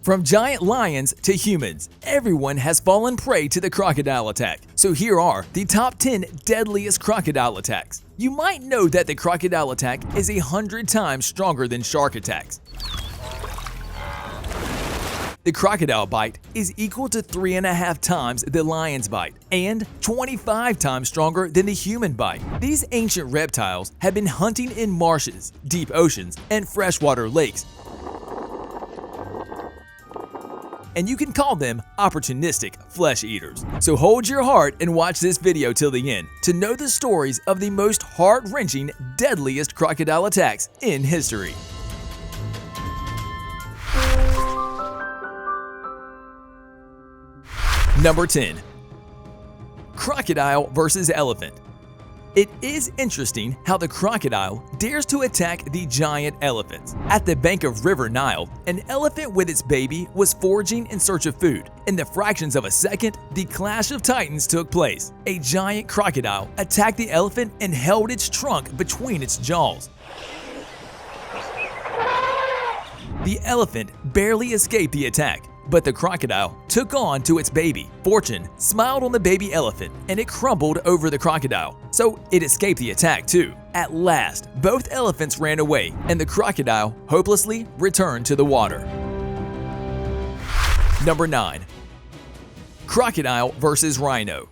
From giant lions to humans, everyone has fallen prey to the crocodile attack. So here are the top 10 deadliest crocodile attacks. You might know that the crocodile attack is 100 times stronger than shark attacks. The crocodile bite is equal to 3.5 times the lion's bite and 25 times stronger than the human bite. These ancient reptiles have been hunting in marshes, deep oceans, and freshwater lakes. And you can call them opportunistic flesh eaters. So hold your heart and watch this video till the end to know the stories of the most heart-wrenching, deadliest crocodile attacks in history. Number 10. Crocodile vs. Elephant. It is interesting how the crocodile dares to attack the giant elephants. At the bank of River Nile, an elephant with its baby was foraging in search of food. In the fractions of a second, the clash of titans took place. A giant crocodile attacked the elephant and held its trunk between its jaws. The elephant barely escaped the attack, but the crocodile took on to its baby. Fortune smiled on the baby elephant and it crumbled over the crocodile, so it escaped the attack too. At last, both elephants ran away and the crocodile hopelessly returned to the water. Number 9. Crocodile vs. Rhino.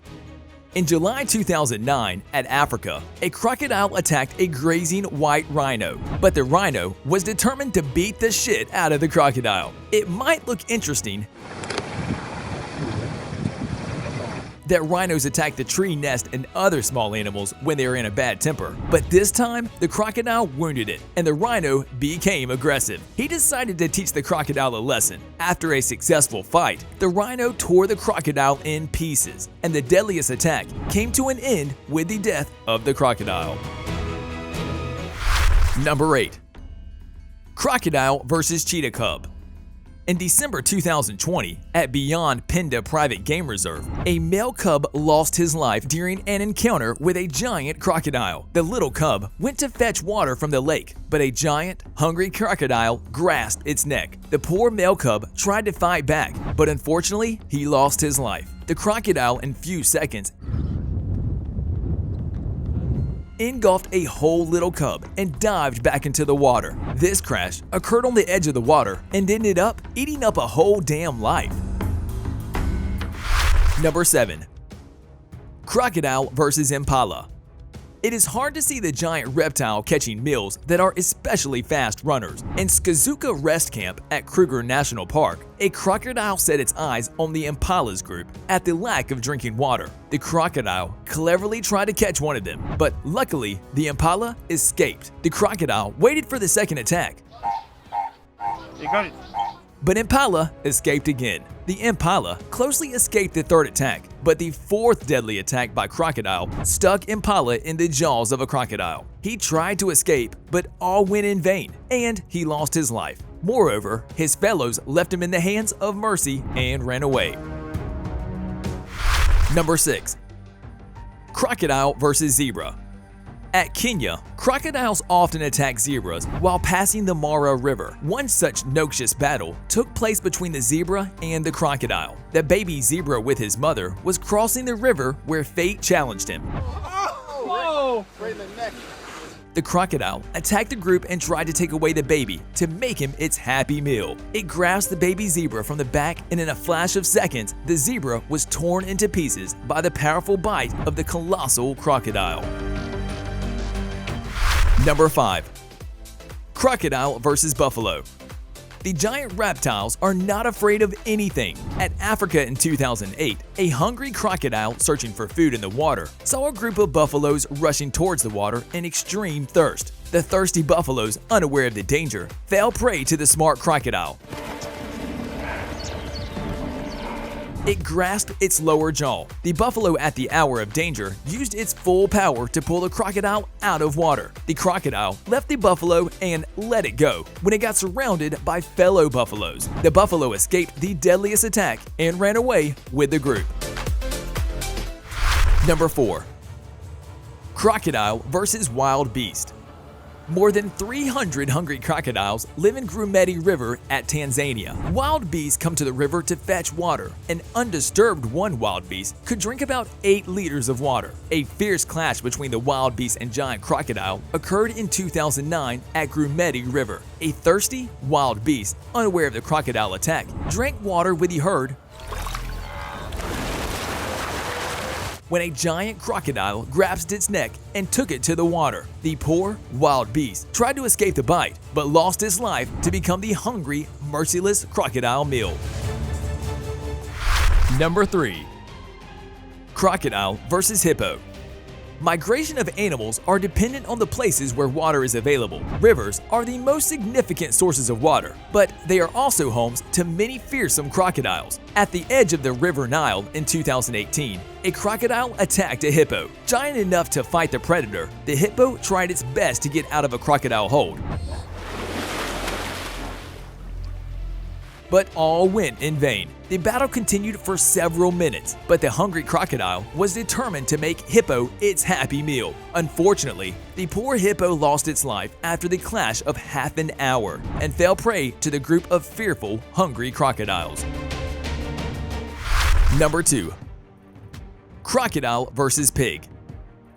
In July 2009, at Africa, a crocodile attacked a grazing white rhino, but the rhino was determined to beat the shit out of the crocodile. It might look interesting that rhinos attack the tree nest and other small animals when they are in a bad temper, but this time the crocodile wounded it and the rhino became aggressive. He decided to teach the crocodile a lesson. After a successful fight, the rhino tore the crocodile in pieces, and the deadliest attack came to an end with the death of the crocodile. Number 8. Crocodile vs. Cheetah Cub. In December 2020, at Beyond Penda Private Game Reserve, a male cub lost his life during an encounter with a giant crocodile. The little cub went to fetch water from the lake, but a giant, hungry crocodile grasped its neck. The poor male cub tried to fight back, but unfortunately, he lost his life. The crocodile, in few seconds, engulfed a whole little cub and dived back into the water. This crash occurred on the edge of the water and ended up eating up a whole damn life. Number 7. Crocodile vs. Impala. It is hard to see the giant reptile catching meals that are especially fast runners. In Skazuka Rest Camp at Kruger National Park, a crocodile set its eyes on the impala's group at the lack of drinking water. The crocodile cleverly tried to catch one of them, but luckily the impala escaped. The crocodile waited for the second attack, but impala escaped again. The impala closely escaped the third attack, but the fourth deadly attack by crocodile stuck impala in the jaws of a crocodile. He tried to escape, but all went in vain, and he lost his life. Moreover, his fellows left him in the hands of mercy and ran away. Number 6. Crocodile vs. Zebra. At Kenya, crocodiles often attack zebras while passing the Mara River. One such noxious battle took place between the zebra and the crocodile. The baby zebra with his mother was crossing the river where fate challenged him. Whoa! Right in the neck. The crocodile attacked the group and tried to take away the baby to make him its happy meal. It grasped the baby zebra from the back, and in a flash of seconds, the zebra was torn into pieces by the powerful bite of the colossal crocodile. Number 5. Crocodile vs. Buffalo. The giant reptiles are not afraid of anything. At Africa in 2008, a hungry crocodile searching for food in the water saw a group of buffaloes rushing towards the water in extreme thirst. The thirsty buffaloes, unaware of the danger, fell prey to the smart crocodile. It grasped its lower jaw. The buffalo at the hour of danger used its full power to pull the crocodile out of water. The crocodile left the buffalo and let it go when it got surrounded by fellow buffaloes. The buffalo escaped the deadliest attack and ran away with the group. Number 4. Crocodile vs. Wild Beast. More than 300 hungry crocodiles live in Grumeti River at Tanzania. Wild beasts come to the river to fetch water. An undisturbed one wild beast could drink about 8 liters of water. A fierce clash between the wild beast and giant crocodile occurred in 2009 at Grumeti River. A thirsty, wild beast, unaware of the crocodile attack, drank water with the herd when a giant crocodile grasped its neck and took it to the water. The poor, wild beast tried to escape the bite, but lost its life to become the hungry, merciless crocodile meal. Number 3. Crocodile versus Hippo. Migration of animals are dependent on the places where water is available. Rivers are the most significant sources of water, but they are also homes to many fearsome crocodiles. At the edge of the river Nile in 2018, a crocodile attacked a hippo. Giant enough to fight the predator, the hippo tried its best to get out of a crocodile hold, but all went in vain. The battle continued for several minutes, but the hungry crocodile was determined to make Hippo its happy meal. Unfortunately, the poor hippo lost its life after the clash of half an hour and fell prey to the group of fearful, hungry crocodiles. Number 2. Crocodile versus Pig.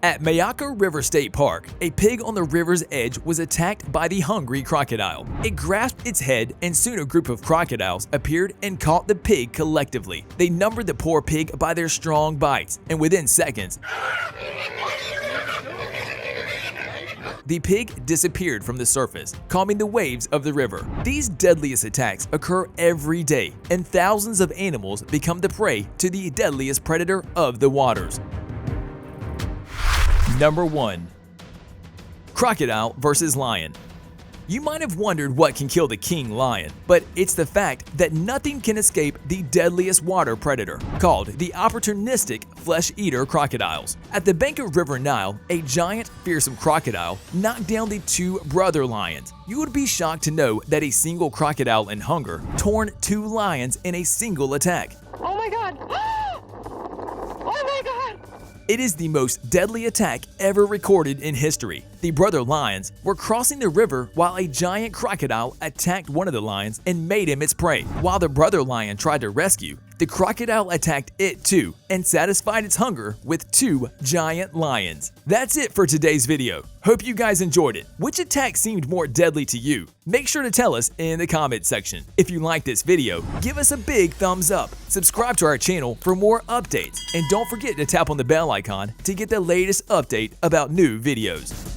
At Mayaka River State Park, a pig on the river's edge was attacked by the hungry crocodile. It grasped its head, and soon a group of crocodiles appeared and caught the pig collectively. They numbered the poor pig by their strong bites, and within seconds, the pig disappeared from the surface, calming the waves of the river. These deadliest attacks occur every day, and thousands of animals become the prey to the deadliest predator of the waters. Number 1. Crocodile versus Lion. You might have wondered what can kill the king lion, but it's the fact that nothing can escape the deadliest water predator, called the opportunistic flesh-eater crocodiles. At the bank of River Nile, a giant, fearsome crocodile knocked down the 2 brother lions. You would be shocked to know that a single crocodile in hunger torn 2 lions in a single attack. Oh my god! Oh my god! It is the most deadly attack ever recorded in history. The brother lions were crossing the river while a giant crocodile attacked one of the lions and made him its prey. While the brother lion tried to rescue, the crocodile attacked it too and satisfied its hunger with 2 giant lions. That's it for today's video. Hope you guys enjoyed it. Which attack seemed more deadly to you? Make sure to tell us in the comment section. If you like this video, give us a big thumbs up. Subscribe to our channel for more updates, and don't forget to tap on the bell icon to get the latest update about new videos.